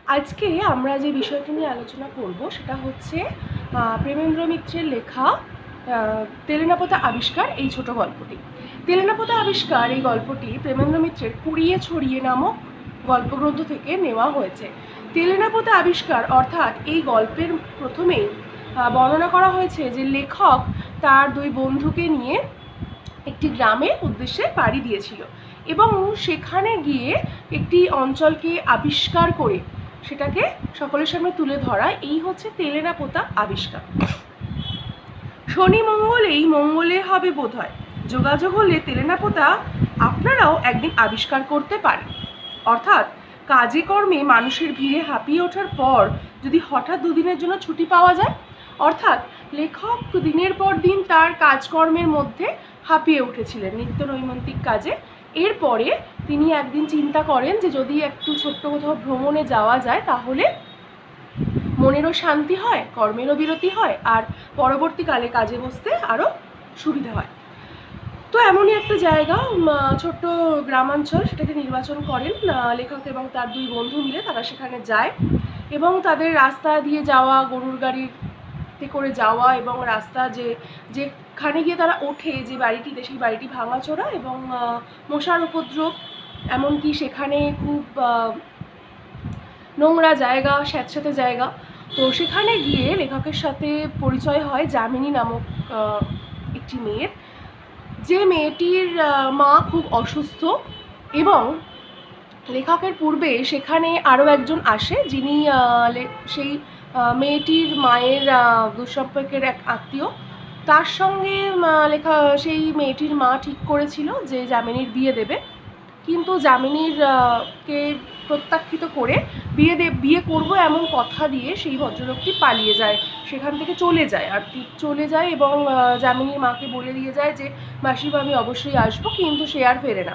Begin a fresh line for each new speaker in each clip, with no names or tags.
আজকে আমরা যে বিষয়টি নিয়ে আলোচনা করব সেটা হচ্ছে প্রেমেন্দ্র মিত্রের লেখা তেলেনাপোতা আবিষ্কার এই ছোট গল্পটি। তেলেনাপোতা আবিষ্কার এই গল্পটি প্রেমেন্দ্র মিত্রের কুড়িয়ে ছড়িয়ে নামক গল্পগ্রন্থ থেকে নেওয়া হয়েছে। তেলেনাপোতা আবিষ্কার অর্থাৎ এই গল্পের প্রথমেই বর্ণনা করা হয়েছে যে লেখক তার দুই বন্ধুকে নিয়ে একটি গ্রামের উদ্দেশ্যে পাড়ি দিয়েছিল এবং সেখানে গিয়ে একটি অঞ্চলকে আবিষ্কার করে সেটাকে সকলের সামনে তুলে ধরা, এই হচ্ছে তেলেনাপোতা আবিষ্কার। শনি মঙ্গলেই মঙ্গলে হবে বোধহয়, যোগাযোগ হলে তেলেনাপোতা আপনারাও একদিন আবিষ্কার করতে পারেন। অর্থাৎ কাজে কর্মে মানুষের ভিড়ে হাঁপিয়ে ওঠার পর যদি হঠাৎ দুদিনের জন্য ছুটি পাওয়া যায়, অর্থাৎ লেখক দিনের পর দিন তার কাজকর্মের মধ্যে হাঁপিয়ে উঠেছিলেন নিত্য নৈমিত্তিক কাজে। এরপরে তিনি একদিন চিন্তা করেন যে যদি একটু ছোট্ট কোথাও ভ্রমণে যাওয়া যায় তাহলে মনেরও শান্তি হয়, কর্মেরও বিরতি হয়, আর পরবর্তীকালে কাজে বসতে আরও সুবিধা হয়। তো এমনই একটা জায়গা, ছোট্ট গ্রামাঞ্চল, সেটাকে নির্বাচন করেন লেখক এবং তার দুই বন্ধু মিলে। তারা সেখানে যায় এবং তাদের রাস্তা দিয়ে যাওয়া, গরুর গাড়িতে করে যাওয়া এবং রাস্তা যেখানে গিয়ে তারা ওঠে যে বাড়িটিতে, সেই বাড়িটি ভাঙাচোরা এবং মশার উপদ্রব, এমনকি সেখানে খুব নোংরা জায়গা, স্যাঁতস্যাঁতে জায়গা। তো সেখানে গিয়ে লেখকের সাথে পরিচয় হয় যামিনী নামক একটি মেয়ের, যে মেয়েটির মা খুব অসুস্থ এবং লেখকের পূর্বে সেখানে আরও একজন আসে যিনি সেই মেয়েটির মায়ের দুঃসম্পর্কের এক আত্মীয়। তার সঙ্গে সেই মেয়েটির মা ঠিক করেছিল যে যামিনীর বিয়ে দেবে, কিন্তু যামিনীর কে প্রত্যাখ্যিত করে বিয়ে করব এমন কথা দিয়ে সেই ভদ্রলোকটি পালিয়ে যায়, সেখান থেকে চলে যায় এবং যামিনীর মাকে বলে দিয়ে যায় যে মাসিমা আমি অবশ্যই আসবো, কিন্তু সে আর ফেরে না।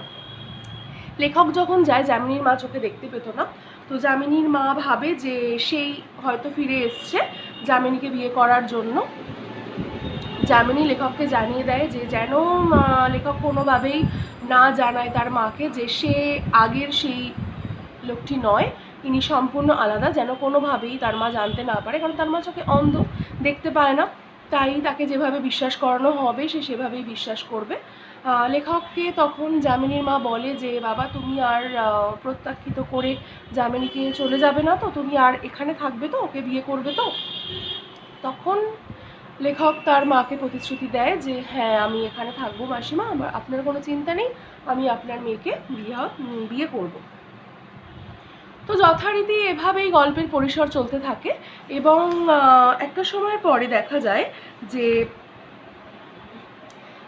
লেখক যখন যায় যামিনীর মা চোখে দেখতে পেত না, তো যামিনীর মা ভাবে যে সেই হয়তো ফিরে এসছে যামিনীকে বিয়ে করার জন্য। যামিনী লেখককে জানিয়ে দেয় যে যেন লেখক কোনোভাবেই না জানায় তার মাকে যে সে আগের সেই লোকটি নয়, ইনি সম্পূর্ণ আলাদা, যেন কোনোভাবেই তার মা জানতে না পারে, কারণ তার মা চোখে অন্ধ, দেখতে পায় না। তাই তাকে যেভাবে বিশ্বাস করানো হবে সে সেভাবেই বিশ্বাস করবে। লেখককে তখন যামিনীর মা বলে যে বাবা তুমি আর প্রত্যাখ্যিত করে যামিনীকে চলে যাবে না তো, তুমি আর এখানে থাকবে তো, ওকে বিয়ে করবে তো? তখন লেখক তার মাকে প্রতিশ্রুতি দেয় যে হ্যাঁ আমি এখানে থাকবো মাসিমা, আপনার কোনো চিন্তা নেই, আমি আপনার মেয়েকে বিয়ে করব। তো যথারীতি এভাবেই গল্পের পরিসর চলতে থাকে এবং একটা সময়ের পরে দেখা যায় যে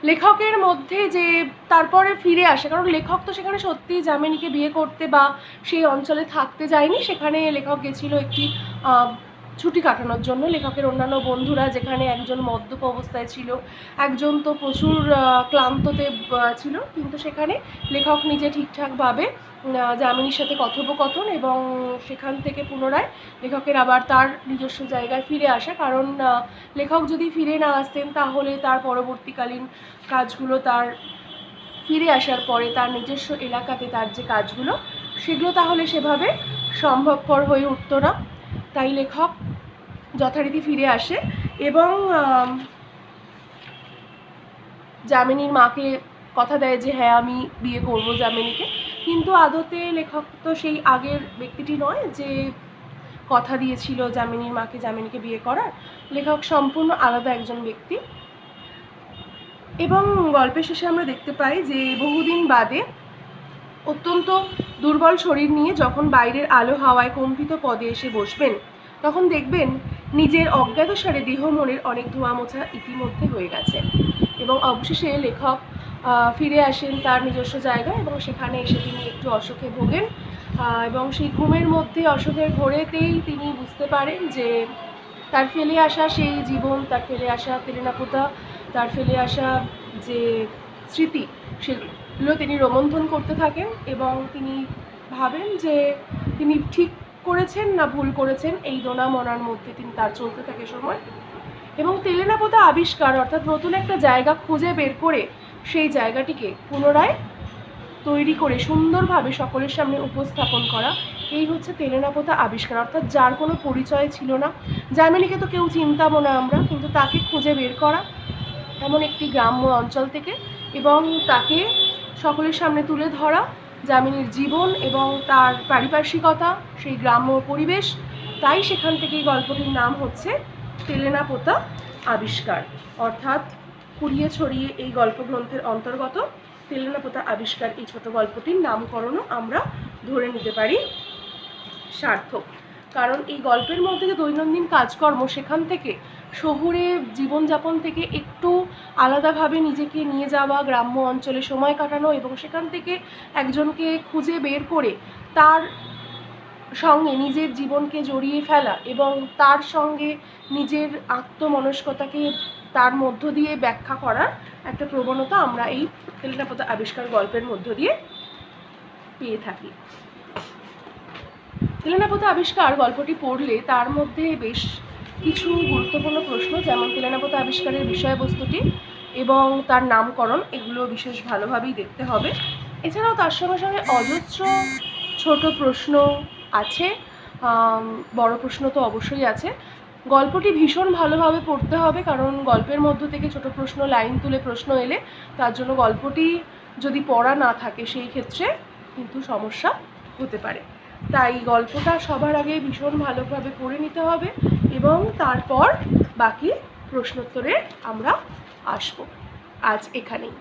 লেখকের মধ্যে যে তারপরে ফিরে আসে, কারণ লেখক তো সেখানে সত্যি যামিনীকে বিয়ে করতে বা সেই অঞ্চলে থাকতে যায়নি, সেখানে লেখক গেছিল একটি ছুটি কাটানোর জন্য। লেখকের অন্যান্য বন্ধুরা, যেখানে একজন মদ্যপ অবস্থায় ছিল, একজন তো প্রচুর ক্লান্ততে ছিল, কিন্তু সেখানে লেখক নিজে ঠিকঠাকভাবে যামিনীর সাথে কথোপকথন এবং সেখান থেকে পুনরায় লেখকের আবার তার নিজস্ব জায়গায় ফিরে আসা, কারণ লেখক যদি ফিরে না আসতেন তাহলে তার পরবর্তীকালীন কাজগুলো, তার ফিরে আসার পরে তার নিজস্ব এলাকাতে তার যে কাজগুলো, সেগুলো তাহলে সেভাবে সম্ভবপর হয়ে উঠতো না। তাই লেখক যথারীতি ফিরে আসে এবং যামিনীর মাকে কথা দেয় যে হ্যাঁ আমি বিয়ে করব যামিনীকে, কিন্তু আদতে লেখক তো সেই আগের ব্যক্তিটি নয় যে কথা দিয়েছিল যামিনীর মাকে যামিনীকে বিয়ে করার। লেখক সম্পূর্ণ আলাদা একজন ব্যক্তি। এবং গল্পের শেষে আমরা দেখতে পাই যে বহুদিন বাদে অত্যন্ত দুর্বল শরীর নিয়ে যখন বাইরের আলো হাওয়ায় কম্পিত পদে এসে বসবেন, তখন দেখবেন নিজের অজ্ঞাতসারে দেহ মনের অনেক ধোঁয়া মোছা ইতিমধ্যে হয়ে গেছে। এবং অবশেষে লেখক ফিরে আসেন তার নিজস্ব জায়গায় এবং সেখানে এসে তিনি একটু অসুখে ভোগেন এবং সেই ঘুমের মধ্যে অসুখের ঘোরেতেই তিনি বুঝতে পারেন যে তার ফেলে আসা সেই জীবন, তার ফেলে আসা তেলেনাপোতা, তার ফেলে আসা যে স্মৃতি, সেগুলো তিনি রোমন্থন করতে থাকেন এবং তিনি ভাবেন যে তিনি ঠিক করেছেন না ভুল করেছেন, এই দোনা মনার মধ্যে তিনি তার চলতে থাকে সময়। এবং তেলেনাপোতা আবিষ্কার অর্থাৎ নতুন একটা জায়গা খুঁজে বের করে সেই জায়গাটিকে পুনরায় তৈরি করে সুন্দরভাবে সকলের সামনে উপস্থাপন করা, এই হচ্ছে তেলেনাপোতা আবিষ্কার। অর্থাৎ যার কোনো পরিচয় ছিল না, যামিনীকে তো কেউ চিনতামও না আমরা, কিন্তু তাকে খুঁজে বের করা এমন একটি গ্রাম্য অঞ্চল থেকে এবং তাকে সকলের সামনে তুলে ধরা, যামিনীর জীবন এবং তার পারিপার্শ্বিকতা, সেই গ্রাম্য পরিবেশ। তাই সেখান থেকেই গল্পটির নাম হচ্ছে তেলেনাপোতা আবিষ্কার। অর্থাৎ কুড়িয়ে ছড়িয়ে এই গল্পগ্রন্থের অন্তর্গত তেলেনাপোতা আবিষ্কার এই ছোট গল্পটির নামকরণও আমরা ধরে নিতে পারি সার্থক। কারণ এই গল্পের মধ্যে যে দৈনন্দিন কাজকর্ম, সেখান থেকে শহুরে জীবনযাপন থেকে একটু আলাদাভাবে নিজেকে নিয়ে যাওয়া, গ্রাম্য অঞ্চলে সময় কাটানো এবং সেখান থেকে একজনকে খুঁজে বের করে তার সঙ্গে নিজের জীবনকে জড়িয়ে ফেলা এবং তার সঙ্গে নিজের আত্মমনস্কতাকে তার মধ্য দিয়ে ব্যাখ্যা করার একটা প্রবণতা আমরা এই তেলেনাপোতা আবিষ্কার গল্পের মধ্য দিয়ে পেয়ে থাকি। তেলেনাপোতা আবিষ্কার গল্পটি পড়লে তার মধ্যে বেশ কিছু গুরুত্বপূর্ণ প্রশ্ন, যেমন তেলেনাপোতা আবিষ্কারের বিষয়বস্তুটি এবং তার নামকরণ, এগুলো বিশেষ ভালোভাবেই দেখতে হবে। এছাড়াও তার সঙ্গে সঙ্গে অজস্র ছোট প্রশ্ন আছে, বড় প্রশ্ন তো অবশ্যই আছে। গল্পটি ভীষণ ভালোভাবে পড়তে হবে, কারণ গল্পের মধ্য থেকে ছোট প্রশ্ন, লাইন তুলে প্রশ্ন এলে তার জন্য গল্পটি যদি পড়া না থাকে সেই ক্ষেত্রে কিন্তু সমস্যা হতে পারে। তাই গল্পটা সবার আগে ভীষণ ভালোভাবে পড়ে নিতে হবে এবং তারপর বাকি প্রশ্নোত্তরে আমরা আসব। আজ এখানেই।